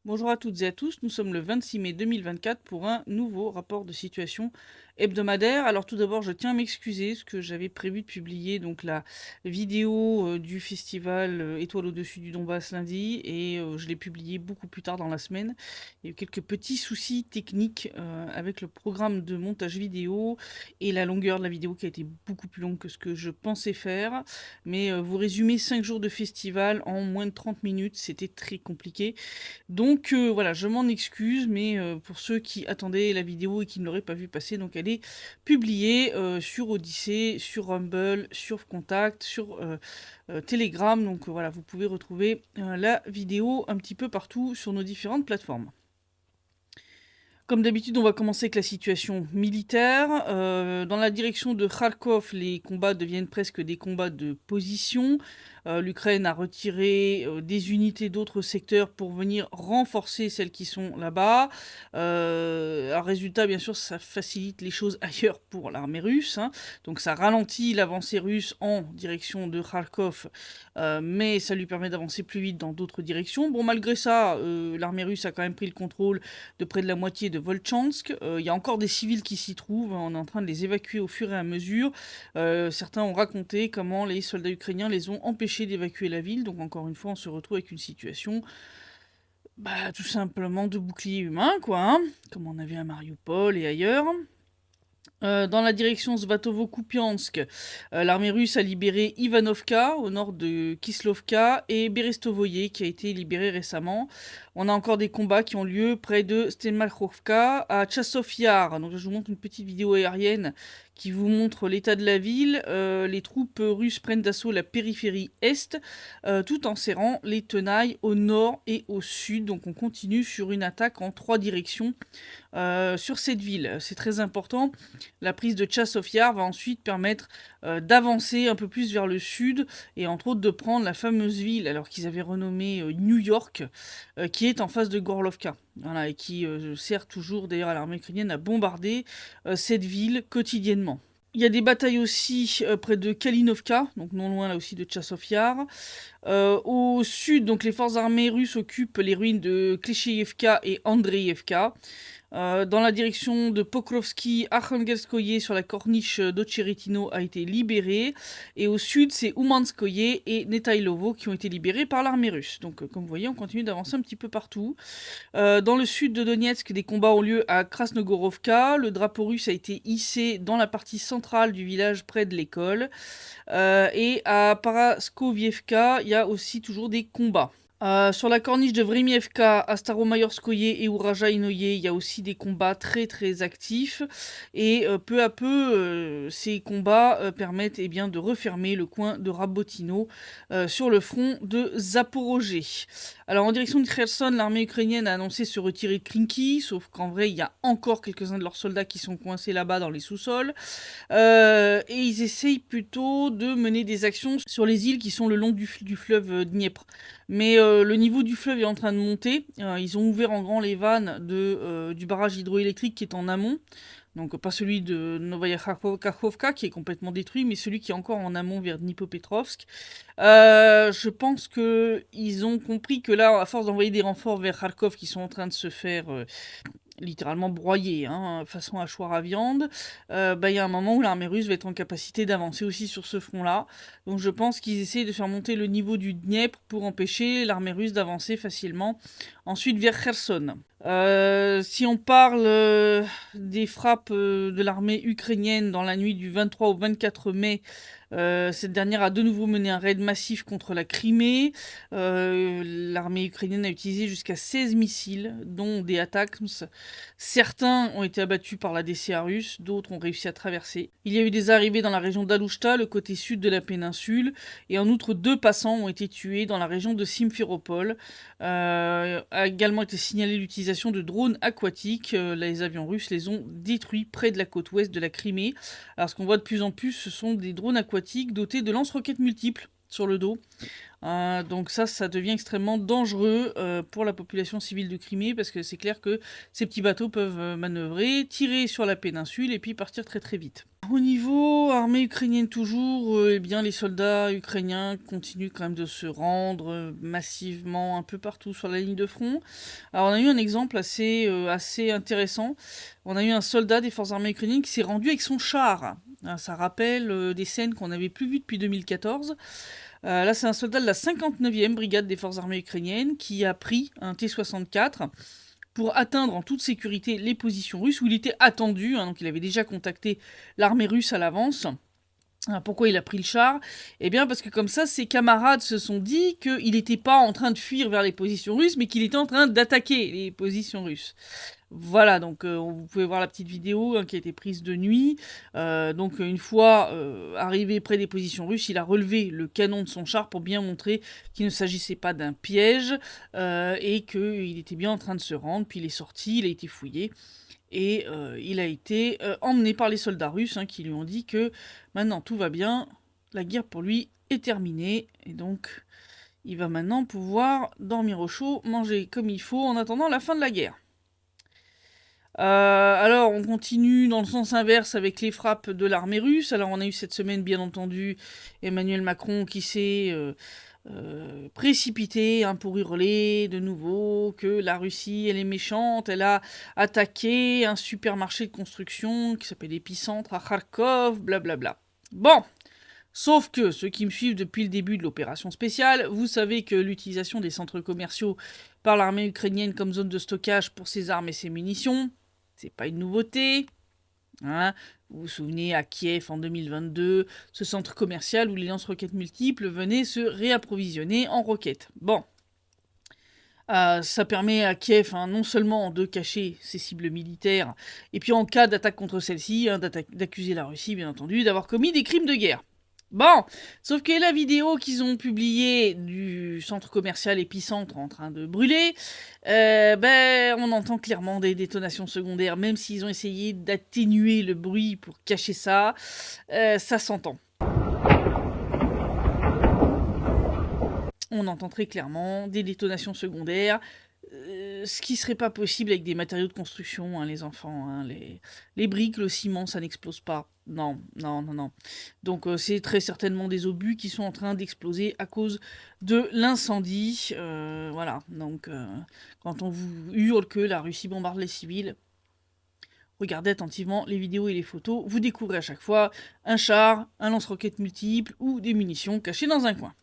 Bonjour à toutes et à tous, nous sommes le 26 mai 2024 pour un nouveau rapport de situation hebdomadaire. Alors tout d'abord, je tiens à m'excuser parce que j'avais prévu de publier donc la vidéo du festival Étoile au-dessus du Donbass lundi et je l'ai publié beaucoup plus tard dans la semaine. Il y a eu quelques petits soucis techniques avec le programme de montage vidéo et la longueur de la vidéo qui a été beaucoup plus longue que ce que je pensais faire. Mais vous résumer 5 jours de festival en moins de 30 minutes, c'était très compliqué. Donc voilà, je m'en excuse, mais pour ceux qui attendaient la vidéo et qui ne l'auraient pas vue passer, donc elle est publiée sur Odyssée, sur Rumble, sur Contact, sur Telegram. Donc voilà, vous pouvez retrouver la vidéo un petit peu partout sur nos différentes plateformes. Comme d'habitude, on va commencer avec la situation militaire. Dans la direction de Kharkov, les combats deviennent presque des combats de position. L'Ukraine a retiré des unités d'autres secteurs pour venir renforcer celles qui sont là-bas. Un résultat, bien sûr, ça facilite les choses ailleurs pour l'armée russe, hein. Donc ça ralentit l'avancée russe en direction de Kharkov, mais ça lui permet d'avancer plus vite dans d'autres directions. Bon, malgré ça, l'armée russe a quand même pris le contrôle de près de la moitié de Volchansk. Il y a encore des civils qui s'y trouvent. On est en train de les évacuer au fur et à mesure. Certains ont raconté comment les soldats ukrainiens les ont empêchés d'évacuer la ville. Donc encore une fois, on se retrouve avec une situation tout simplement de bouclier humain, quoi, hein, comme on avait à Mariupol et ailleurs. Dans la direction Svatovo-Kupiansk, l'armée russe a libéré Ivanovka au nord de Kislovka et Berestovoye qui a été libéré récemment. On a encore des combats qui ont lieu près de Stelmakhovka à Chassov Yar. Donc je vous montre une petite vidéo aérienne qui vous montre l'état de la ville. Les troupes russes prennent d'assaut la périphérie est tout en serrant les tenailles au nord et au sud. Donc on continue sur une attaque en 3 directions sur cette ville. C'est très important. La prise de Chassov Yar va ensuite permettre d'avancer un peu plus vers le sud et entre autres de prendre la fameuse ville, alors qu'ils avaient renommé New York, qui est en face de Gorlovka. Voilà, et qui sert toujours d'ailleurs à l'armée ukrainienne à bombarder cette ville quotidiennement. Il y a des batailles aussi près de Kalinovka, donc non loin là aussi de Chassov Yar. Au sud, donc les forces armées russes occupent les ruines de Klishchevka et Andreevka. Dans la direction de Pokrovski, Arkhangelskoye sur la corniche d'Ocheretino a été libérée. Et au sud, c'est Oumanskoye et Netailovo qui ont été libérés par l'armée russe. Donc, comme vous voyez, on continue d'avancer un petit peu partout. Dans le sud de Donetsk, des combats ont lieu à Krasnogorovka. Le drapeau russe a été hissé dans la partie centrale du village près de l'école. Et à Paraskovievka, il y a aussi toujours des combats. Sur la corniche de Vrimievka, à Staromayorskoye et Urajainoye, il y a aussi des combats très très actifs. Et peu à peu, ces combats permettent bien, de refermer le coin de Rabotino sur le front de Zaporozhye. Alors en direction de Kherson, l'armée ukrainienne a annoncé se retirer de Krinky, sauf qu'en vrai, il y a encore quelques-uns de leurs soldats qui sont coincés là-bas dans les sous-sols. Et ils essayent plutôt de mener des actions sur les îles qui sont le long du fleuve Dniepr. Mais le niveau du fleuve est en train de monter. Ils ont ouvert en grand les vannes du barrage hydroélectrique qui est en amont. Donc pas celui de Novaya Kakhovka qui est complètement détruit, mais celui qui est encore en amont vers Dnipropetrovsk. Je pense qu'ils ont compris que là, à force d'envoyer des renforts vers Kharkov qui sont en train de se faire littéralement broyé, hein, façon hachoir à viande, il y a un moment où l'armée russe va être en capacité d'avancer aussi sur ce front-là. Donc je pense qu'ils essayent de faire monter le niveau du Dniepr pour empêcher l'armée russe d'avancer facilement ensuite vers Kherson. Si on parle des frappes de l'armée ukrainienne dans la nuit du 23 au 24 mai, cette dernière a de nouveau mené un raid massif contre la Crimée. L'armée ukrainienne a utilisé jusqu'à 16 missiles, dont des ATACMS. Certains ont été abattus par la DCA russe, d'autres ont réussi à traverser. Il y a eu des arrivées dans la région d'Alouchta, le côté sud de la péninsule, et en outre 2 passants ont été tués dans la région de Simferopol. A également été signalé l'utilisation de drones aquatiques. Les avions russes les ont détruits près de la côte ouest de la Crimée. Alors ce qu'on voit de plus en plus, ce sont des drones aquatiques dotés de lance-roquettes multiples. sur le dos. Donc ça devient extrêmement dangereux pour la population civile de Crimée, parce que c'est clair que ces petits bateaux peuvent manœuvrer, tirer sur la péninsule et puis partir très très vite. Au niveau armée ukrainienne toujours, eh bien les soldats ukrainiens continuent quand même de se rendre massivement un peu partout sur la ligne de front. Alors on a eu un exemple assez intéressant. On a eu un soldat des forces armées ukrainiennes qui s'est rendu avec son char. Ça rappelle des scènes qu'on n'avait plus vues depuis 2014. Là, c'est un soldat de la 59e brigade des forces armées ukrainiennes qui a pris un T-64 pour atteindre en toute sécurité les positions russes où il était attendu. Donc il avait déjà contacté l'armée russe à l'avance. Pourquoi il a pris le char? Eh bien parce que comme ça, ses camarades se sont dit qu'il n'était pas en train de fuir vers les positions russes, mais qu'il était en train d'attaquer les positions russes. Voilà, donc vous pouvez voir la petite vidéo qui a été prise de nuit. Donc une fois arrivé près des positions russes, il a relevé le canon de son char pour bien montrer qu'il ne s'agissait pas d'un piège et qu'il était bien en train de se rendre. Puis il est sorti, il a été fouillé. Et il a été emmené par les soldats russes qui lui ont dit que maintenant tout va bien, la guerre pour lui est terminée. Et donc il va maintenant pouvoir dormir au chaud, manger comme il faut en attendant la fin de la guerre. Alors, on continue dans le sens inverse avec les frappes de l'armée russe. Alors, on a eu cette semaine, bien entendu, Emmanuel Macron qui s'est précipité pour hurler de nouveau que la Russie, elle est méchante. Elle a attaqué un supermarché de construction qui s'appelle Épicentre à Kharkov, blablabla. Bon, sauf que ceux qui me suivent depuis le début de l'opération spéciale, vous savez que l'utilisation des centres commerciaux par l'armée ukrainienne comme zone de stockage pour ses armes et ses munitions, c'est pas une nouveauté. Vous vous souvenez, à Kiev en 2022, ce centre commercial où les lance-roquettes multiples venaient se réapprovisionner en roquettes. Bon. Ça permet à Kiev non seulement de cacher ses cibles militaires, et puis en cas d'attaque contre celle-ci, d'accuser la Russie, bien entendu, d'avoir commis des crimes de guerre. Bon, sauf que la vidéo qu'ils ont publiée du centre commercial Épicentre en train de brûler, on entend clairement des détonations secondaires, même s'ils ont essayé d'atténuer le bruit pour cacher ça, ça s'entend. On entend très clairement des détonations secondaires, ce qui serait pas possible avec des matériaux de construction, les enfants. Les briques, le ciment, ça n'explose pas. Non. Donc c'est très certainement des obus qui sont en train d'exploser à cause de l'incendie. Voilà, donc quand on vous hurle que la Russie bombarde les civils, regardez attentivement les vidéos et les photos. Vous découvrez à chaque fois un char, un lance-roquettes multiple ou des munitions cachées dans un coin.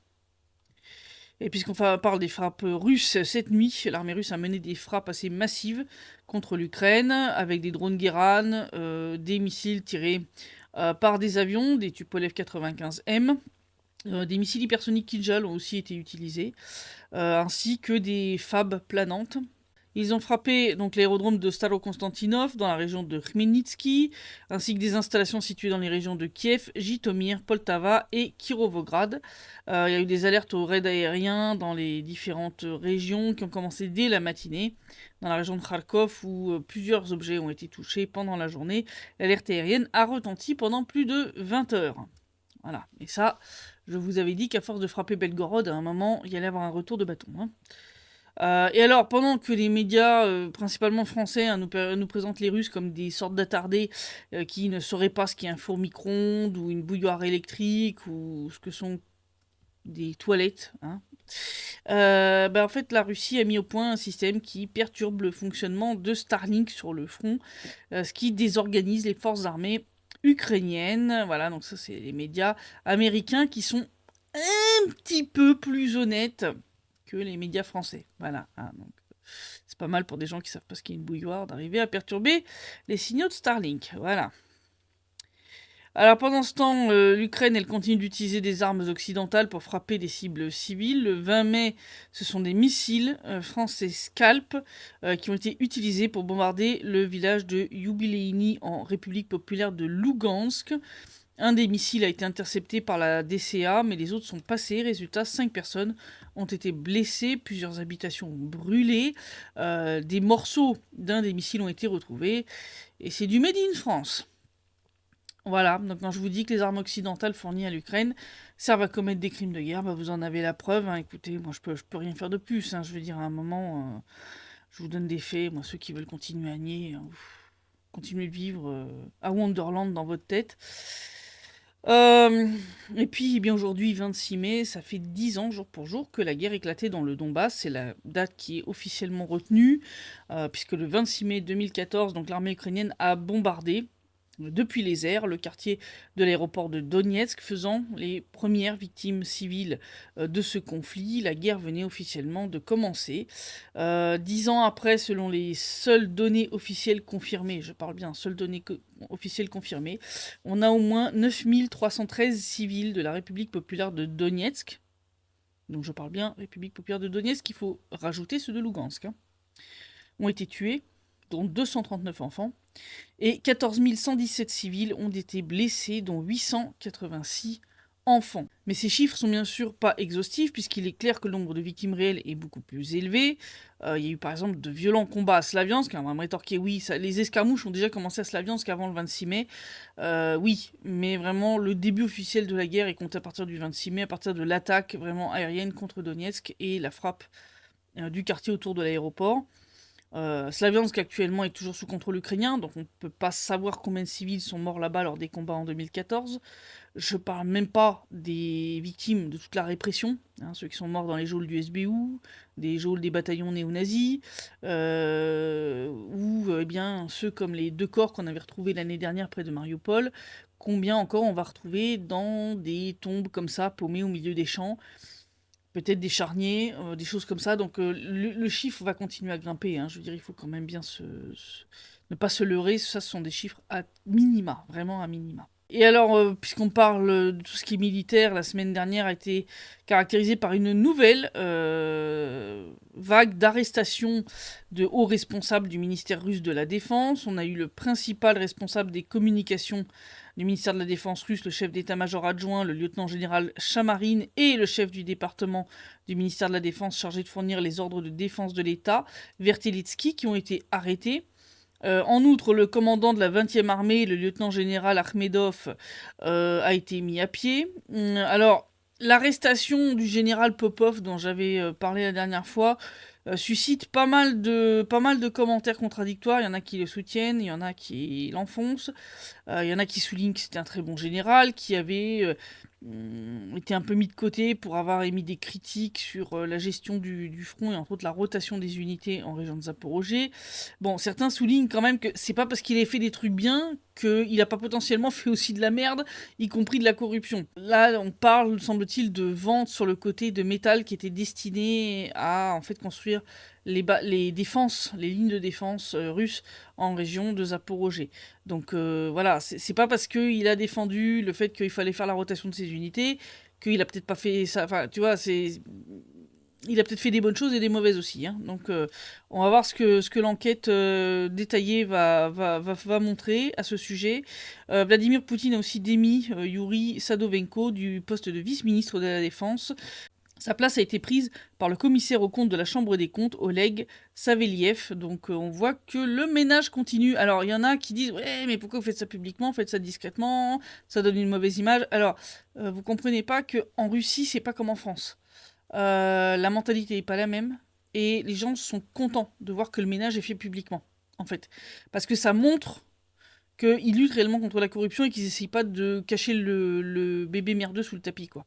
Et puisqu'on parle des frappes russes, cette nuit, l'armée russe a mené des frappes assez massives contre l'Ukraine, avec des drones Guéran, des missiles tirés par des avions, des Tupolev 95M, des missiles hypersoniques Kinjal ont aussi été utilisés, ainsi que des FAB planantes. Ils ont frappé donc l'aérodrome de Starokonstantinov dans la région de Khmelnytsky, ainsi que des installations situées dans les régions de Kiev, Jitomir, Poltava et Kirovograd. Il y a eu des alertes aux raids aériens dans les différentes régions qui ont commencé dès la matinée. Dans la région de Kharkov, où plusieurs objets ont été touchés pendant la journée, l'alerte aérienne a retenti pendant plus de 20 heures. Voilà, et ça, je vous avais dit qu'à force de frapper Belgorod, à un moment, il y allait avoir un retour de bâton. Et alors, pendant que les médias, principalement français, nous présentent les Russes comme des sortes d'attardés qui ne sauraient pas ce qu'est un four micro-ondes ou une bouilloire électrique ou ce que sont des toilettes, en fait, la Russie a mis au point un système qui perturbe le fonctionnement de Starlink sur le front, ce qui désorganise les forces armées ukrainiennes. Voilà, donc ça, c'est les médias américains qui sont un petit peu plus honnêtes que les médias français. Voilà. Donc, c'est pas mal pour des gens qui savent pas ce qu'est une bouilloire d'arriver à perturber les signaux de Starlink. Voilà. Alors pendant ce temps, l'Ukraine, elle continue d'utiliser des armes occidentales pour frapper des cibles civiles. Le 20 mai, ce sont des missiles français Scalp qui ont été utilisés pour bombarder le village de Yubileïny en République populaire de Lougansk. Un des missiles a été intercepté par la DCA, mais les autres sont passés. Résultat, 5 personnes ont été blessées, plusieurs habitations ont brûlé, des morceaux d'un des missiles ont été retrouvés, et c'est du Made in France. Voilà, donc quand je vous dis que les armes occidentales fournies à l'Ukraine servent à commettre des crimes de guerre, bah, vous en avez la preuve, hein. Écoutez, moi je peux rien faire de plus, hein. Je veux dire, à un moment, je vous donne des faits. Moi, ceux qui veulent continuer à nier, continuez de vivre à Wonderland dans votre tête. Euh, et puis, eh bien aujourd'hui, 26 mai, ça fait 10 ans, jour pour jour, que la guerre éclatait dans le Donbass. C'est la date qui est officiellement retenue, puisque le 26 mai 2014, donc l'armée ukrainienne a bombardé depuis les airs le quartier de l'aéroport de Donetsk, faisant les premières victimes civiles de ce conflit. La guerre venait officiellement de commencer. 10 ans après, selon les seules données officielles confirmées, je parle bien seules données officielles confirmées, on a au moins 9313 civils de la République populaire de Donetsk. Donc je parle bien République populaire de Donetsk, il faut rajouter ceux de Lugansk, hein, ont été tués, dont 239 enfants, et 14 117 civils ont été blessés, dont 886 enfants. Mais ces chiffres sont bien sûr pas exhaustifs, puisqu'il est clair que le nombre de victimes réelles est beaucoup plus élevé. Il y a eu par exemple de violents combats à Slaviansk. On va me rétorquer, oui, les escarmouches ont déjà commencé à Slaviansk avant le 26 mai. Oui, mais vraiment, le début officiel de la guerre est compté à partir du 26 mai, à partir de l'attaque vraiment aérienne contre Donetsk et la frappe du quartier autour de l'aéroport. Slaviansk actuellement est toujours sous contrôle ukrainien, donc on ne peut pas savoir combien de civils sont morts là-bas lors des combats en 2014. Je parle même pas des victimes de toute la répression, hein, ceux qui sont morts dans les geôles du SBU, des geôles des bataillons néo-nazis, ou eh bien ceux comme les 2 corps qu'on avait retrouvés l'année dernière près de Mariupol. Combien encore on va retrouver dans des tombes comme ça, paumées au milieu des champs, peut-être des charniers, des choses comme ça. Donc le chiffre va continuer à grimper, hein. Je veux dire, il faut quand même bien ne pas se leurrer. Ça, ce sont des chiffres à minima, vraiment à minima. Et alors, puisqu'on parle de tout ce qui est militaire, la semaine dernière a été caractérisée par une nouvelle vague d'arrestations de hauts responsables du ministère russe de la Défense. On a eu le principal responsable des communications du ministère de la Défense russe, le chef d'état-major adjoint, le lieutenant-général Chamarin, et le chef du département du ministère de la Défense chargé de fournir les ordres de défense de l'État, Vertelitsky, qui ont été arrêtés. En outre, le commandant de la 20e armée, le lieutenant-général Akhmedov, a été mis à pied. Alors, l'arrestation du général Popov, dont j'avais parlé la dernière fois, suscite pas mal de commentaires contradictoires. Il y en a qui le soutiennent, il y en a qui l'enfoncent. Il y en a qui soulignent que c'était un très bon général, qui avait été un peu mis de côté pour avoir émis des critiques sur la gestion du front et entre autres la rotation des unités en région de Zaporozhye. Bon, certains soulignent quand même que c'est pas parce qu'il ait fait des trucs bien qu'il n'a pas potentiellement fait aussi de la merde, y compris de la corruption. Là, on parle, semble-t-il, de ventes sur le côté de métal qui étaient destinées à en fait construire les défenses, les lignes de défense russes en région de Zaporozhye. Donc voilà, c'est pas parce qu'il a défendu le fait qu'il fallait faire la rotation de ses unités qu'il a peut-être pas fait ça. Enfin, tu vois, il a peut-être fait des bonnes choses et des mauvaises aussi, hein. Donc on va voir ce que l'enquête détaillée va montrer à ce sujet. Vladimir Poutine a aussi démis Yuri Sadovenko du poste de vice-ministre de la Défense. Sa place a été prise par le commissaire aux comptes de la Chambre des comptes, Oleg Saveliev. Donc on voit que le ménage continue. Alors il y en a qui disent « Ouais, mais pourquoi vous faites ça publiquement? Faites ça discrètement, ça donne une mauvaise image. » Alors, vous comprenez pas qu'en Russie, c'est pas comme en France. La mentalité n'est pas la même. Et les gens sont contents de voir que le ménage est fait publiquement, en fait. Parce que ça montre qu'ils luttent réellement contre la corruption et qu'ils n'essayent pas de cacher le bébé merdeux sous le tapis, quoi.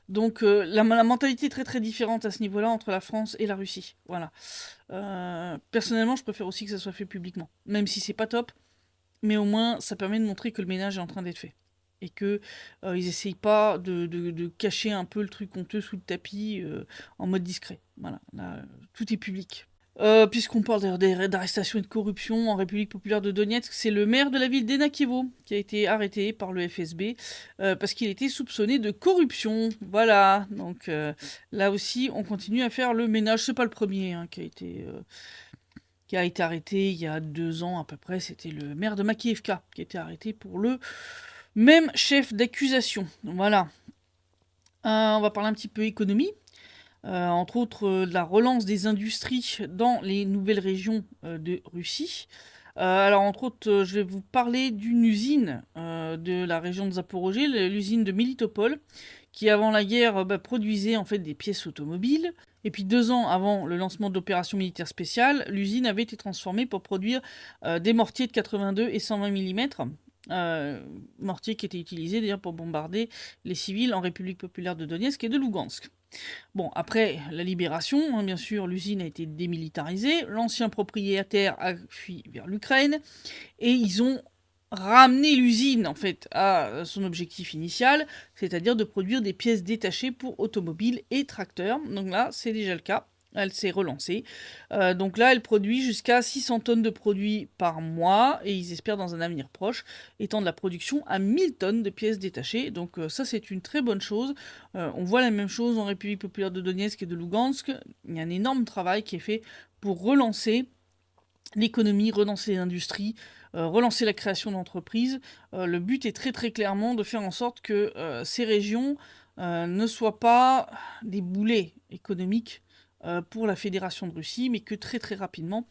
Donc la mentalité est très très différente à ce niveau-là entre la France et la Russie. Voilà. Personnellement, je préfère aussi que ça soit fait publiquement. Même si c'est pas top, mais au moins ça permet de montrer que le ménage est en train d'être fait. Et que ils essayent pas de cacher un peu le truc honteux sous le tapis en mode discret. Voilà. Là, tout est public. Puisqu'on parle d'arrestation et de corruption en République populaire de Donetsk, c'est le maire de la ville d'Enakievo qui a été arrêté par le FSB parce qu'il était soupçonné de corruption. Voilà, donc là aussi, on continue à faire le ménage. C'est pas le premier hein, qui a été arrêté il y a 2 ans à peu près. C'était le maire de Makiivka qui a été arrêté pour le même chef d'accusation. Voilà. On va parler un petit peu économie. Entre autres de la relance des industries dans les nouvelles régions de Russie. Alors entre autres, je vais vous parler d'une usine, de la région de Zaporojé, l'usine de Melitopol, qui avant la guerre, produisait en fait des pièces automobiles. Et puis 2 ans avant le lancement de l'opération militaire spéciale, l'usine avait été transformée pour produire, des mortiers de 82 et 120 millimètres. Mortiers qui étaient utilisés d'ailleurs pour bombarder les civils en République populaire de Donetsk et de Lougansk. Bon, après la libération, hein, bien sûr, l'usine a été démilitarisée, l'ancien propriétaire a fui vers l'Ukraine, et ils ont ramené l'usine en fait à son objectif initial, c'est-à-dire de produire des pièces détachées pour automobiles et tracteurs. Donc là, c'est déjà le cas. Elle s'est relancée. Donc là, elle produit jusqu'à 600 tonnes de produits par mois et ils espèrent dans un avenir proche étendre la production à 1000 tonnes de pièces détachées. Donc ça, c'est une très bonne chose. On voit la même chose en République populaire de Donetsk et de Lugansk. Il y a un énorme travail qui est fait pour relancer l'économie, relancer l'industrie, relancer la création d'entreprises. Le but est très très clairement de faire en sorte que ces régions ne soient pas des boulets économiques pour la Fédération de Russie, mais que très très rapidement,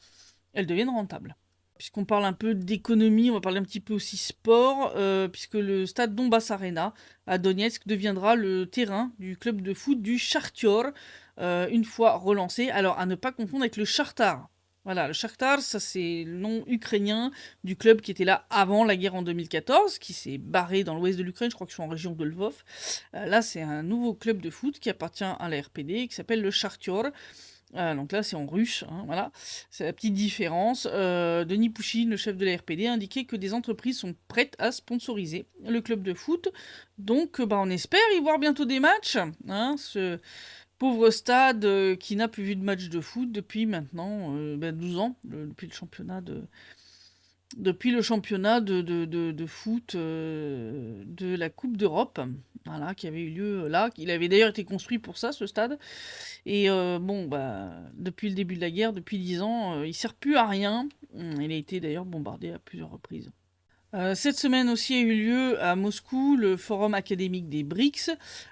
elles deviennent rentables. Puisqu'on parle un peu d'économie, on va parler un petit peu aussi sport, puisque le stade Donbass Arena à Donetsk deviendra le terrain du club de foot du Shakhtar, une fois relancé. Alors à ne pas confondre avec le Shakhtar. Voilà, le Shakhtar, ça c'est le nom ukrainien du club qui était là avant la guerre en 2014, qui s'est barré dans l'ouest de l'Ukraine, je crois que je suis en région de Lvov. Là, c'est un nouveau club de foot qui appartient à la RPD, qui s'appelle le Shakhtar. Donc là, c'est en russe, hein, voilà. C'est la petite différence. Denis Pouchine, le chef de la RPD, a indiqué que des entreprises sont prêtes à sponsoriser le club de foot. Donc, on espère y voir bientôt des matchs, hein, ce pauvre stade qui n'a plus vu de match de foot depuis maintenant 12 ans, depuis le championnat de foot de la Coupe d'Europe, voilà, qui avait eu lieu là. Il avait d'ailleurs été construit pour ça, ce stade. Et depuis le début de la guerre, depuis 10 ans, il sert plus à rien. Il a été d'ailleurs bombardé à plusieurs reprises. Cette semaine aussi a eu lieu à Moscou le forum académique des BRICS.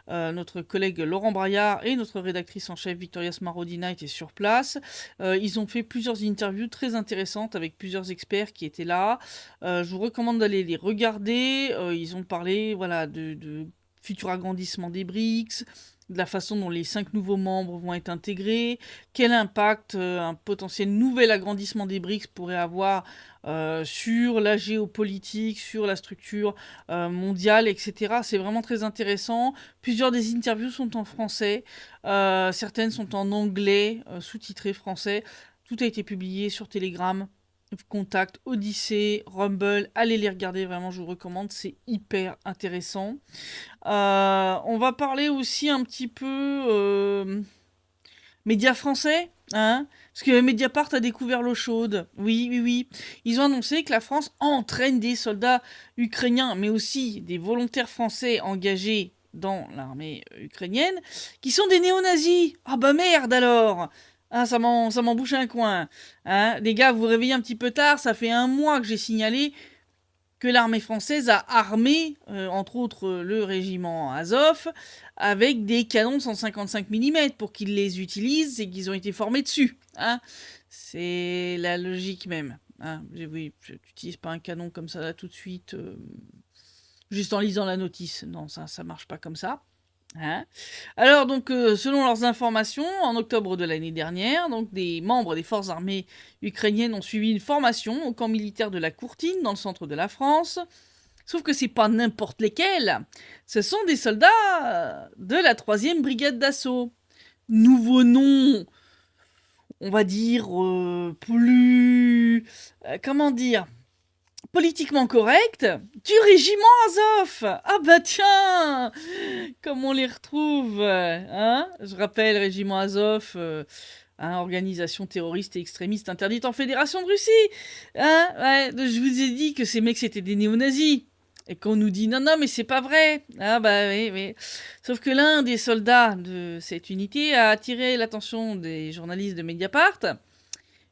Notre collègue Laurent Braillard et notre rédactrice en chef Victoria Smarodina étaient sur place. Ils ont fait plusieurs interviews très intéressantes avec plusieurs experts qui étaient là. Je vous recommande d'aller les regarder. Ils ont parlé de futur agrandissement des BRICS, de la façon dont les 5 nouveaux membres vont être intégrés, quel impact un potentiel nouvel agrandissement des BRICS pourrait avoir sur la géopolitique, sur la structure mondiale, etc. C'est vraiment très intéressant. Plusieurs des interviews sont en français, certaines sont en anglais, sous-titrées français. Tout a été publié sur Telegram, Contact, Odyssée, Rumble. Allez les regarder, vraiment, je vous recommande, c'est hyper intéressant. On va parler aussi un petit peu médias français, hein, parce que Mediapart a découvert l'eau chaude. Oui, oui, oui. Ils ont annoncé que la France entraîne des soldats ukrainiens, mais aussi des volontaires français engagés dans l'armée ukrainienne, qui sont des néo-nazis. Ah bah merde alors. Ah, ça m'en bouche un coin. Hein. Les gars, vous vous réveillez un petit peu tard, ça fait 1 mois que j'ai signalé que l'armée française a armé, entre autres, le régiment Azov, avec des canons 155 mm pour qu'ils les utilisent et qu'ils ont été formés dessus. Hein. C'est la logique même. Hein. Oui, tu n'utilises pas un canon comme ça là tout de suite, juste en lisant la notice. Non, ça marche pas comme ça. Hein. Alors donc, selon leurs informations, en octobre de l'année dernière, donc des membres des forces armées ukrainiennes ont suivi une formation au camp militaire de la Courtine, dans le centre de la France. Sauf que c'est pas n'importe lesquels. Ce sont des soldats de la 3e brigade d'assaut. Nouveau nom, on va dire, plus... comment dire, politiquement correct, du régiment Azov. Ah bah tiens, comme on les retrouve, hein. Je rappelle, régiment Azov, organisation terroriste et extrémiste interdite en Fédération de Russie. Hein, ouais, je vous ai dit que ces mecs c'était des néo-nazis. Et qu'on nous dit non, non, mais c'est pas vrai. Ah bah oui, oui. Sauf que l'un des soldats de cette unité a attiré l'attention des journalistes de Mediapart.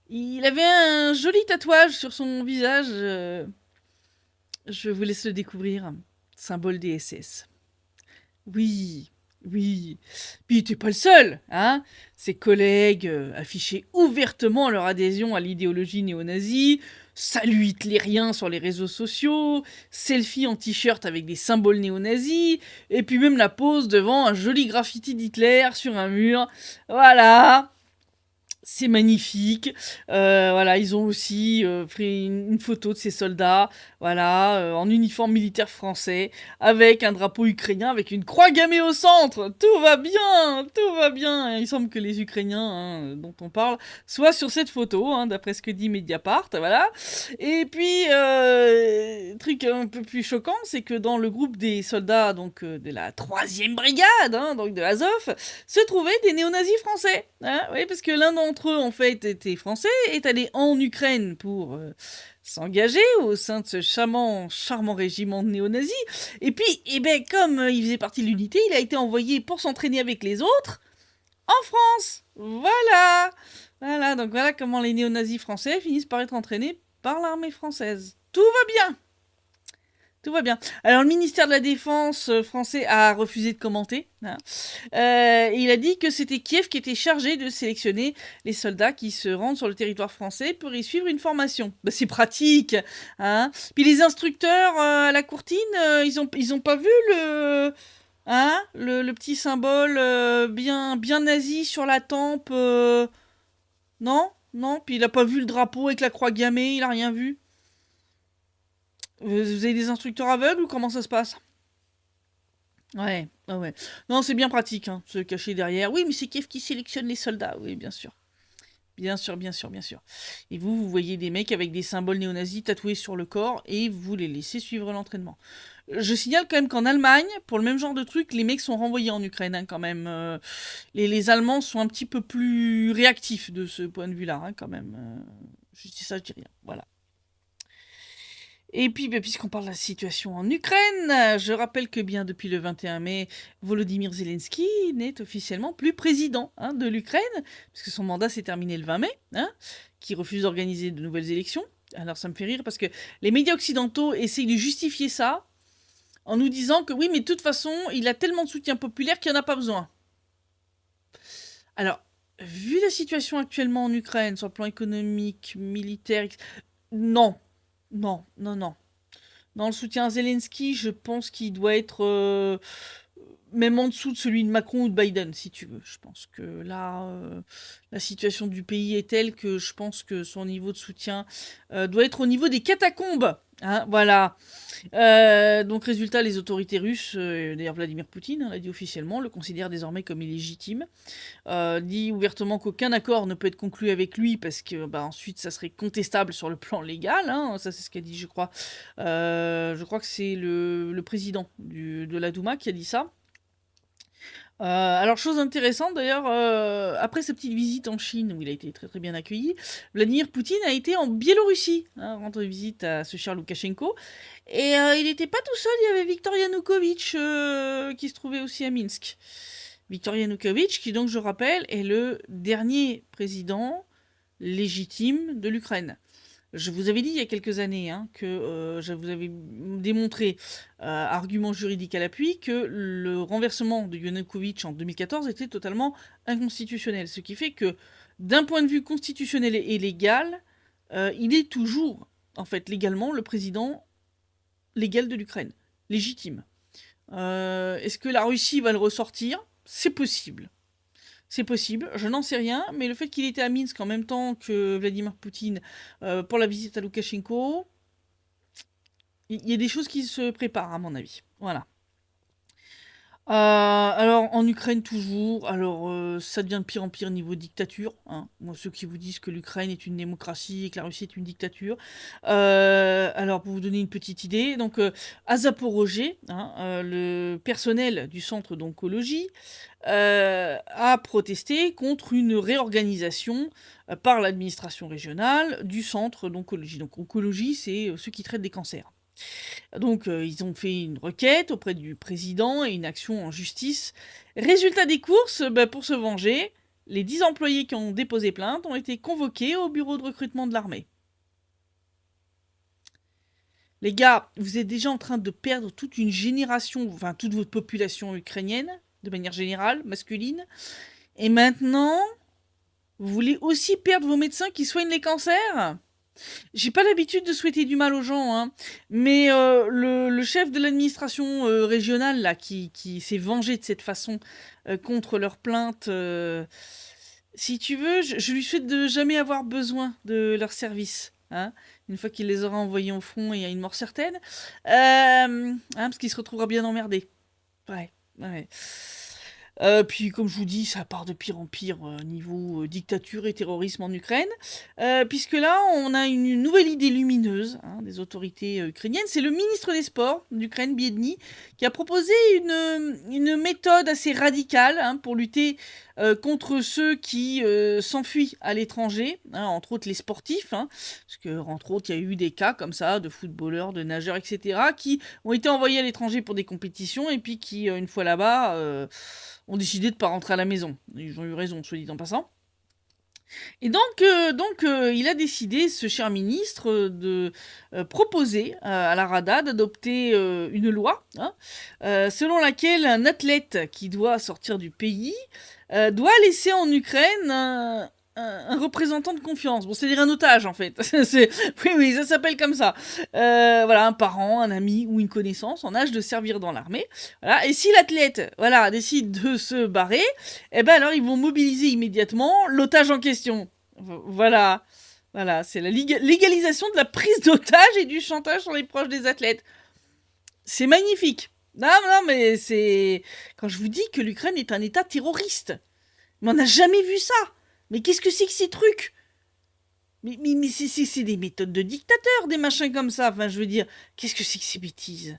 Il avait un joli tatouage sur son visage. Je vous laisse le découvrir. Symbole des SS. Oui, oui. Puis il n'était pas le seul, hein. Ses collègues affichaient ouvertement leur adhésion à l'idéologie néo-nazie. salut hitlérien sur les réseaux sociaux, selfie en t-shirt avec des symboles néo-nazis, et puis même la pose devant un joli graffiti d'Hitler sur un mur. Voilà, c'est magnifique. Voilà, ils ont aussi pris une photo de ces soldats, voilà, en uniforme militaire français, avec un drapeau ukrainien, avec une croix gammée au centre. Tout va bien, tout va bien. Il semble que les Ukrainiens dont on parle soient sur cette photo, d'après ce que dit Mediapart, voilà. Et puis, truc un peu plus choquant, c'est que dans le groupe des soldats donc de la 3e brigade, donc de Azov, se trouvaient des néo-nazis français. Oui, parce que l'un d'entre eux, en fait, était français, est allé en Ukraine pour s'engager au sein de ce charmant régiment de néo-nazis. Et puis, comme il faisait partie de l'unité, il a été envoyé pour s'entraîner avec les autres en France. Voilà. Voilà, donc voilà comment les néo-nazis français finissent par être entraînés par l'armée française. Tout va bien. Tout va bien. Alors, le ministère de la Défense français a refusé de commenter. Il a dit que c'était Kiev qui était chargé de sélectionner les soldats qui se rendent sur le territoire français pour y suivre une formation. Bah, c'est pratique. Puis les instructeurs à la courtine, ils ont pas vu le petit symbole bien nazi sur la tempe. Non. Puis il a pas vu le drapeau avec la croix gammée, il a rien vu. Vous avez des instructeurs aveugles ou comment ça se passe? Ouais. Non, c'est bien pratique, se cacher derrière. Oui, mais c'est Kiev qui sélectionne les soldats. Oui, bien sûr. Bien sûr. Et vous voyez des mecs avec des symboles néo-nazis tatoués sur le corps et vous les laissez suivre l'entraînement. Je signale quand même qu'en Allemagne, pour le même genre de truc, les mecs sont renvoyés en Ukraine, quand même. Les Allemands sont un petit peu plus réactifs de ce point de vue-là, quand même. Je dis ça, je dis rien. Voilà. Et puis, puisqu'on parle de la situation en Ukraine, je rappelle que bien depuis le 21 mai, Volodymyr Zelensky n'est officiellement plus président de l'Ukraine, puisque son mandat s'est terminé le 20 mai, qui refuse d'organiser de nouvelles élections. Alors ça me fait rire parce que les médias occidentaux essayent de justifier ça en nous disant que oui, mais de toute façon, il a tellement de soutien populaire qu'il n'y en a pas besoin. Alors, vu la situation actuellement en Ukraine, sur le plan économique, militaire, non. Dans le soutien à Zelensky, je pense qu'il doit être même en dessous de celui de Macron ou de Biden, si tu veux. Je pense que là, la situation du pays est telle que je pense que son niveau de soutien doit être au niveau des catacombes. Voilà. Donc, résultat, les autorités russes, d'ailleurs Vladimir Poutine l'a dit officiellement, le considèrent désormais comme illégitime. Dit ouvertement qu'aucun accord ne peut être conclu avec lui parce que ensuite ça serait contestable sur le plan légal. Ça c'est ce qu'a dit, je crois. Je crois que c'est le président de la Douma qui a dit ça. Alors, chose intéressante d'ailleurs, après sa petite visite en Chine où il a été très très bien accueilli, Vladimir Poutine a été en Biélorussie, rendre visite à ce cher Loukachenko. Et il n'était pas tout seul, il y avait Viktor Yanukovych qui se trouvait aussi à Minsk. Viktor Yanukovych, qui donc, je rappelle, est le dernier président légitime de l'Ukraine. Je vous avais dit il y a quelques années que je vous avais démontré, argument juridique à l'appui, que le renversement de Yanukovych en 2014 était totalement inconstitutionnel. Ce qui fait que, d'un point de vue constitutionnel et légal, il est toujours, en fait, légalement, le président légal de l'Ukraine. Légitime. Est-ce que la Russie va le ressortir ? C'est possible. C'est possible, je n'en sais rien, mais le fait qu'il était à Minsk en même temps que Vladimir Poutine pour la visite à Loukachenko, il y a des choses qui se préparent à mon avis. Voilà. Alors, en Ukraine toujours, ça devient de pire en pire niveau dictature. Moi, ceux qui vous disent que l'Ukraine est une démocratie et que la Russie est une dictature. Alors, pour vous donner une petite idée, donc à Zaporozhye, le personnel du centre d'oncologie a protesté contre une réorganisation par l'administration régionale du centre d'oncologie. Donc, oncologie, c'est ceux qui traitent des cancers. Donc, ils ont fait une requête auprès du président et une action en justice. Résultat des courses, pour se venger, les 10 employés qui ont déposé plainte ont été convoqués au bureau de recrutement de l'armée. Les gars, vous êtes déjà en train de perdre toute une génération, enfin toute votre population ukrainienne, de manière générale, masculine. Et maintenant, vous voulez aussi perdre vos médecins qui soignent les cancers ? J'ai pas l'habitude de souhaiter du mal aux gens, hein, mais le chef de l'administration régionale là, qui s'est vengé de cette façon contre leurs plaintes, si tu veux, je lui souhaite de jamais avoir besoin de leurs services. Hein, une fois qu'il les aura envoyés au front et à une mort certaine, parce qu'il se retrouvera bien emmerdé. Ouais, ouais. Puis comme je vous dis, ça part de pire en pire niveau dictature et terrorisme en Ukraine, puisque là, on a une nouvelle idée lumineuse des autorités ukrainiennes. C'est le ministre des Sports d'Ukraine, Biedny, qui a proposé une méthode assez radicale pour lutter contre ceux qui s'enfuient à l'étranger, entre autres les sportifs, parce que entre autres, il y a eu des cas comme ça de footballeurs, de nageurs, etc., qui ont été envoyés à l'étranger pour des compétitions et puis qui, une fois là-bas, ont décidé de ne pas rentrer à la maison. Ils ont eu raison, soit dit en passant. Et donc, il a décidé, ce cher ministre, de proposer à la Rada d'adopter une loi selon laquelle un athlète qui doit sortir du pays doit laisser en Ukraine un représentant de confiance. Bon, c'est-à-dire un otage, en fait. Oui, ça s'appelle comme ça. Voilà, un parent, un ami ou une connaissance en âge de servir dans l'armée. Voilà. Et si l'athlète décide de se barrer, eh ben alors ils vont mobiliser immédiatement l'otage en question. Voilà. Voilà, c'est la légalisation de la prise d'otage et du chantage sur les proches des athlètes. C'est magnifique. Non, mais c'est... Quand je vous dis que l'Ukraine est un État terroriste, mais on n'a jamais vu ça. Mais qu'est-ce que c'est que ces trucs? Mais c'est des méthodes de dictateurs, des machins comme ça. Enfin, je veux dire, qu'est-ce que c'est que ces bêtises?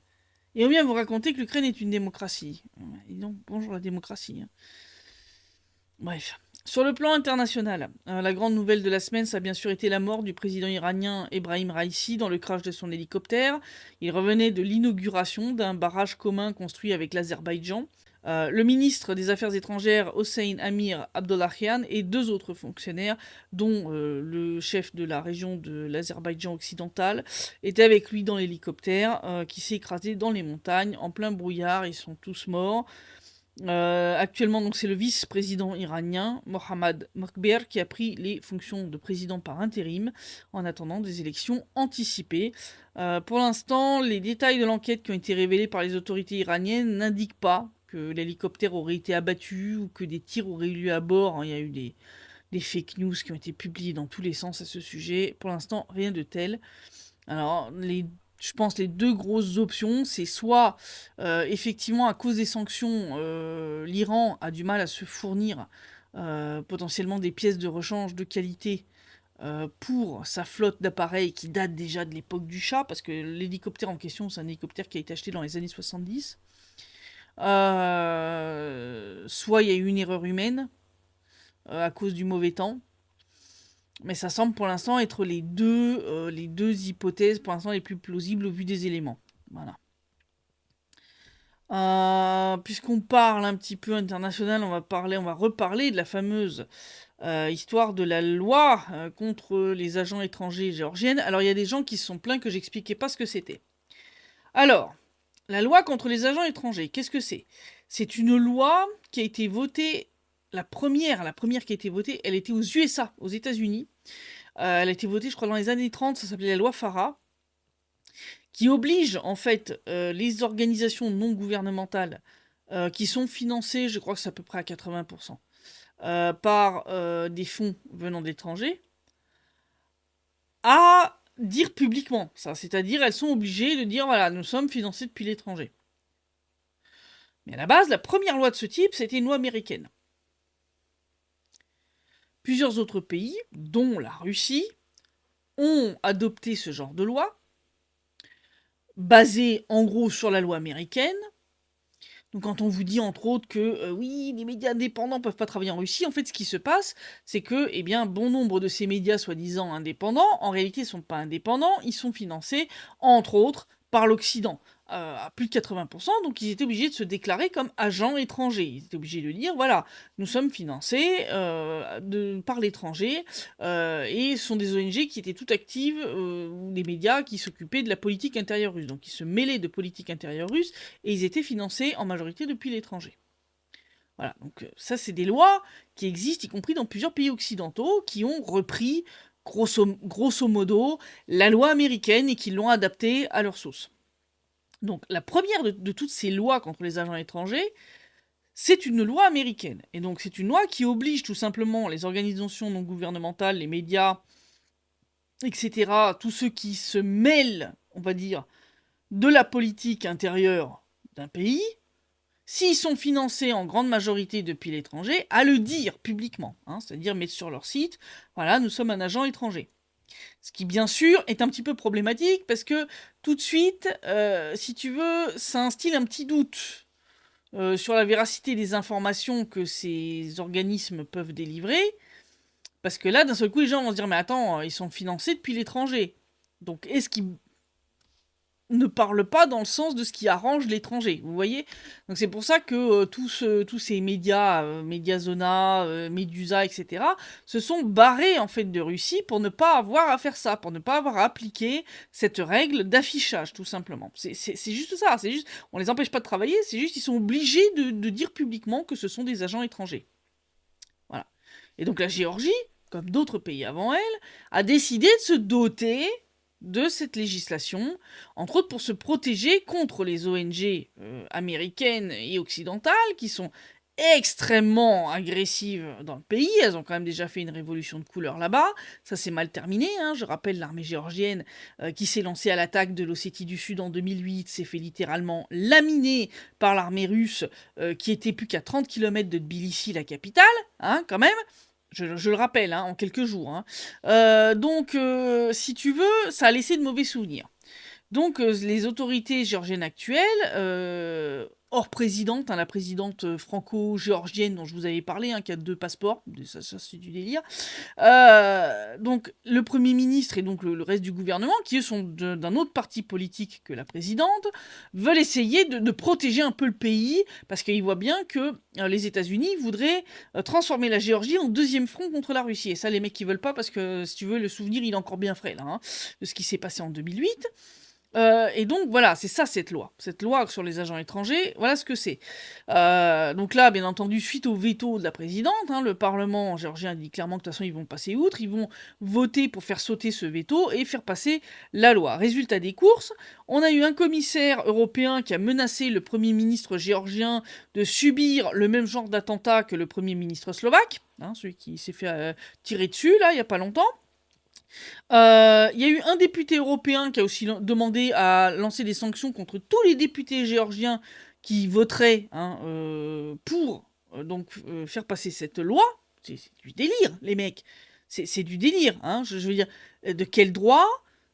Et on vient vous raconter que l'Ukraine est une démocratie. Et donc, bonjour la démocratie. Bref. Sur le plan international, la grande nouvelle de la semaine, ça a bien sûr été la mort du président iranien Ebrahim Raïssi dans le crash de son hélicoptère. Il revenait de l'inauguration d'un barrage commun construit avec l'Azerbaïdjan. Le ministre des Affaires étrangères, Hossein Amir Abdollahian, et deux autres fonctionnaires, dont le chef de la région de l'Azerbaïdjan occidental, étaient avec lui dans l'hélicoptère qui s'est écrasé dans les montagnes en plein brouillard. Ils sont tous morts. Actuellement, donc, c'est le vice-président iranien, Mohammad Mokber, qui a pris les fonctions de président par intérim en attendant des élections anticipées. Pour l'instant, les détails de l'enquête qui ont été révélés par les autorités iraniennes n'indiquent pas que l'hélicoptère aurait été abattu ou que des tirs auraient eu lieu à bord. Il y a eu des fake news qui ont été publiés dans tous les sens à ce sujet. Pour l'instant, rien de tel. Alors, je pense les deux grosses options, c'est soit effectivement à cause des sanctions, l'Iran a du mal à se fournir potentiellement des pièces de rechange de qualité pour sa flotte d'appareils qui date déjà de l'époque du Shah, parce que l'hélicoptère en question, c'est un hélicoptère qui a été acheté dans les années 70. Soit il y a eu une erreur humaine à cause du mauvais temps. Mais ça semble pour l'instant être les deux hypothèses pour l'instant les plus plausibles au vu des éléments. Voilà. Puisqu'on parle un petit peu international, on va reparler de la fameuse histoire de la loi contre les agents étrangers géorgiennes. Alors il y a des gens qui se sont plaints que j'expliquais pas ce que c'était. Alors, la loi contre les agents étrangers, qu'est-ce que c'est? C'est une loi qui a été votée, la première qui a été votée, elle était aux USA, aux États-Unis. Elle a été votée, je crois, dans les années 30, ça s'appelait la loi Farah, qui oblige, en fait, les organisations non gouvernementales qui sont financées, je crois que c'est à peu près à 80%, par des fonds venant d'étrangers, à dire publiquement ça. C'est-à-dire, elles sont obligées de dire, voilà, nous sommes financés depuis l'étranger. Mais à la base, la première loi de ce type, c'était une loi américaine. Plusieurs autres pays, dont la Russie, ont adopté ce genre de loi, basée en gros sur la loi américaine. Donc quand on vous dit entre autres que oui, les médias indépendants ne peuvent pas travailler en Russie, en fait ce qui se passe, c'est que bon nombre de ces médias soi-disant indépendants, en réalité ne sont pas indépendants, ils sont financés entre autres par l'Occident. À plus de 80%, donc ils étaient obligés de se déclarer comme agents étrangers. Ils étaient obligés de dire, voilà, nous sommes financés par l'étranger, et ce sont des ONG qui étaient toutes actives, ou des médias qui s'occupaient de la politique intérieure russe. Donc ils se mêlaient de politique intérieure russe, et ils étaient financés en majorité depuis l'étranger. Voilà, donc ça c'est des lois qui existent, y compris dans plusieurs pays occidentaux, qui ont repris grosso modo, la loi américaine et qu'ils l'ont adaptée à leur sauce. Donc la première de toutes ces lois contre les agents étrangers, c'est une loi américaine. Et donc c'est une loi qui oblige tout simplement les organisations non gouvernementales, les médias, etc., tous ceux qui se mêlent, on va dire, de la politique intérieure d'un pays, s'ils sont financés en grande majorité depuis l'étranger, à le dire publiquement, hein, c'est-à-dire mettre sur leur site, voilà, nous sommes un agent étranger. Ce qui, bien sûr, est un petit peu problématique parce que tout de suite, si tu veux, ça instille un petit doute sur la véracité des informations que ces organismes peuvent délivrer. Parce que là, d'un seul coup, les gens vont se dire, mais attends, ils sont financés depuis l'étranger. Donc, est-ce qu'ils ne parlent pas dans le sens de ce qui arrange l'étranger, vous voyez? Donc c'est pour ça que tous ces médias, Mediazona, Medusa, etc., se sont barrés en fait de Russie pour ne pas avoir à faire ça, pour ne pas avoir à appliquer cette règle d'affichage, tout simplement. C'est juste ça, c'est juste, on les empêche pas de travailler, c'est juste qu'ils sont obligés de dire publiquement que ce sont des agents étrangers. Voilà. Et donc la Géorgie, comme d'autres pays avant elle, a décidé de se doter de cette législation, entre autres pour se protéger contre les ONG américaines et occidentales qui sont extrêmement agressives dans le pays. Elles ont quand même déjà fait une révolution de couleur là-bas. Ça s'est mal terminé, hein. Je rappelle l'armée géorgienne qui s'est lancée à l'attaque de l'Ossétie du Sud en 2008, s'est fait littéralement laminer par l'armée russe qui était plus qu'à 30 km de Tbilissi, la capitale, hein, quand même. Je le rappelle, hein, en quelques jours. Hein. Donc, si tu veux, ça a laissé de mauvais souvenirs. Donc, les autorités géorgiennes actuelles, hors présidente, hein, la présidente franco-géorgienne dont je vous avais parlé, hein, qui a 2 passeports, ça c'est du délire. Donc, le Premier ministre et donc le reste du gouvernement, qui eux sont d'un autre parti politique que la présidente, veulent essayer de protéger un peu le pays, parce qu'ils voient bien que les États-Unis voudraient transformer la Géorgie en deuxième front contre la Russie. Et ça, les mecs qui veulent pas, parce que si tu veux, le souvenir, il est encore bien frais, là, hein, de ce qui s'est passé en 2008. Et donc voilà, c'est ça cette loi. Cette loi sur les agents étrangers, voilà ce que c'est. Donc là, bien entendu, suite au veto de la présidente, hein, le Parlement géorgien dit clairement que de toute façon ils vont passer outre, ils vont voter pour faire sauter ce veto et faire passer la loi. Résultat des courses, on a eu un commissaire européen qui a menacé le Premier ministre géorgien de subir le même genre d'attentat que le Premier ministre slovaque, hein, celui qui s'est fait tirer dessus là, il n'y a pas longtemps. Il y a eu un député européen qui a aussi demandé à lancer des sanctions contre tous les députés géorgiens qui voteraient, hein, pour faire passer cette loi. C'est du délire, les mecs. C'est du délire. Hein. Je veux dire, de quel droit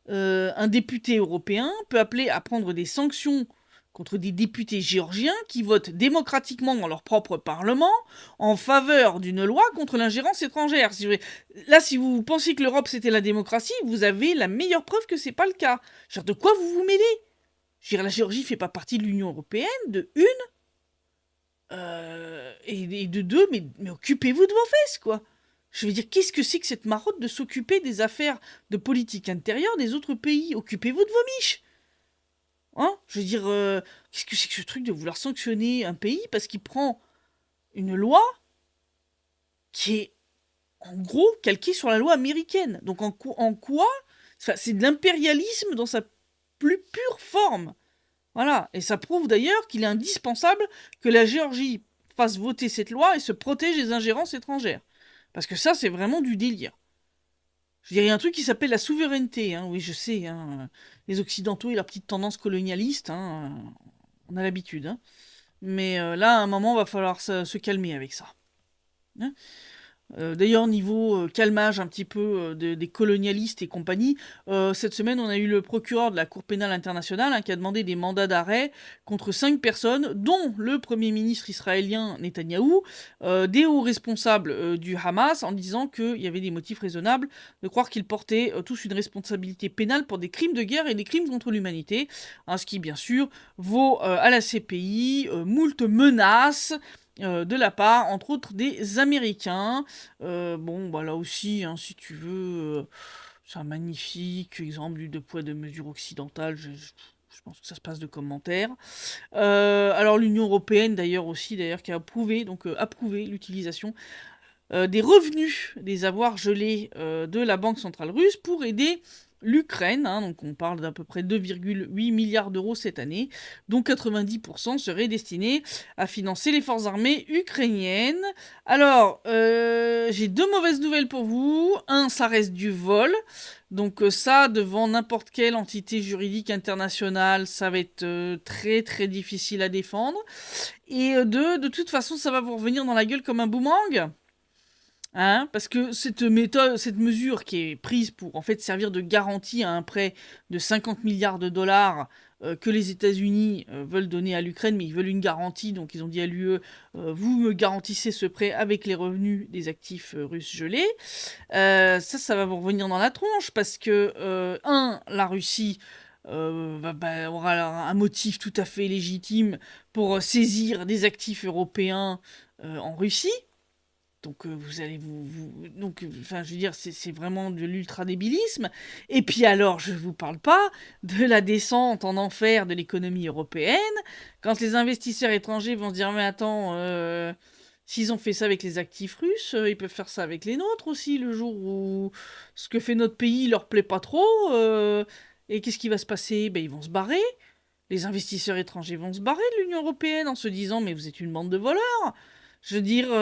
un député européen peut appeler à prendre des sanctions contre des députés géorgiens qui votent démocratiquement dans leur propre parlement en faveur d'une loi contre l'ingérence étrangère. Là, si vous pensez que l'Europe c'était la démocratie, vous avez la meilleure preuve que c'est pas le cas. Genre, de quoi vous vous mêlez? Je veux dire, la Géorgie fait pas partie de l'Union européenne, de une, et de deux, mais occupez-vous de vos fesses, quoi. Je veux dire, qu'est-ce que c'est que cette marotte de s'occuper des affaires de politique intérieure des autres pays? Occupez-vous de vos miches. Hein? Je veux dire, qu'est-ce que c'est que ce truc de vouloir sanctionner un pays parce qu'il prend une loi qui est en gros calquée sur la loi américaine. Donc en quoi c'est de l'impérialisme dans sa plus pure forme. Voilà. Et ça prouve d'ailleurs qu'il est indispensable que la Géorgie fasse voter cette loi et se protège des ingérences étrangères. Parce que ça, c'est vraiment du délire. Je dirais un truc qui s'appelle la souveraineté. Hein. Oui, je sais. Hein. Les Occidentaux et leur petite tendance colonialiste, hein, on a l'habitude. Hein. Mais là, à un moment, va falloir se calmer avec ça. Hein. D'ailleurs, niveau calmage un petit peu des colonialistes et compagnie, cette semaine, on a eu le procureur de la Cour pénale internationale hein, qui a demandé des mandats d'arrêt contre 5 personnes, dont le Premier ministre israélien Netanyahou, des hauts responsables du Hamas, en disant qu'il y avait des motifs raisonnables de croire qu'ils portaient tous une responsabilité pénale pour des crimes de guerre et des crimes contre l'humanité, hein, ce qui, bien sûr, vaut à la CPI moult menaces, de la part, entre autres, des Américains. Bon, bah là aussi, hein, si tu veux, c'est un magnifique exemple du deux poids deux mesures occidentales. Je pense que ça se passe de commentaires. Alors l'Union européenne d'ailleurs aussi, d'ailleurs, qui a approuvé, approuvé l'utilisation des revenus des avoirs gelés de la Banque centrale russe pour aider l'Ukraine, hein, donc on parle d'à peu près 2,8 milliards d'euros cette année, dont 90% seraient destinés à financer les forces armées ukrainiennes. Alors, j'ai deux mauvaises nouvelles pour vous. Un, ça reste du vol. Donc ça, devant n'importe quelle entité juridique internationale, ça va être très très difficile à défendre. Et deux, de toute façon, ça va vous revenir dans la gueule comme un boomerang. Hein, parce que cette méthode, cette mesure qui est prise pour en fait servir de garantie à un prêt de 50 milliards de dollars que les États-Unis veulent donner à l'Ukraine, mais ils veulent une garantie, donc ils ont dit à l'UE, vous me garantissez ce prêt avec les revenus des actifs russes gelés. Ça va vous revenir dans la tronche, parce que, la Russie aura un motif tout à fait légitime pour saisir des actifs européens en Russie. Donc vous allez donc enfin je veux dire c'est vraiment de l'ultra-débilisme. Et puis alors je vous parle pas de la descente en enfer de l'économie européenne quand les investisseurs étrangers vont se dire mais attends s'ils ont fait ça avec les actifs russes, ils peuvent faire ça avec les nôtres aussi le jour où ce que fait notre pays leur plaît pas trop et qu'est-ce qui va se passer? Ben ils vont se barrer. Les investisseurs étrangers vont se barrer de l'Union européenne en se disant mais vous êtes une bande de voleurs. Je veux dire, non,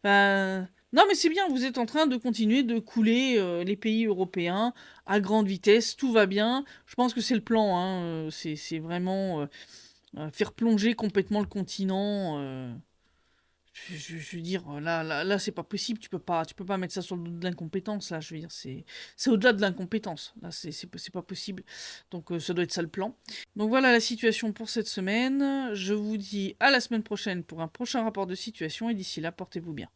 mais c'est bien, vous êtes en train de continuer de couler les pays européens à grande vitesse, tout va bien. Je pense que c'est le plan, hein, c'est vraiment faire plonger complètement le continent. Je veux dire, là, c'est pas possible, tu peux pas mettre ça sur le dos de l'incompétence, là, je veux dire, c'est au-delà de l'incompétence, là, c'est pas possible. Donc, ça doit être ça le plan. Donc voilà la situation pour cette semaine. Je vous dis à la semaine prochaine pour un prochain rapport de situation et d'ici là, portez-vous bien.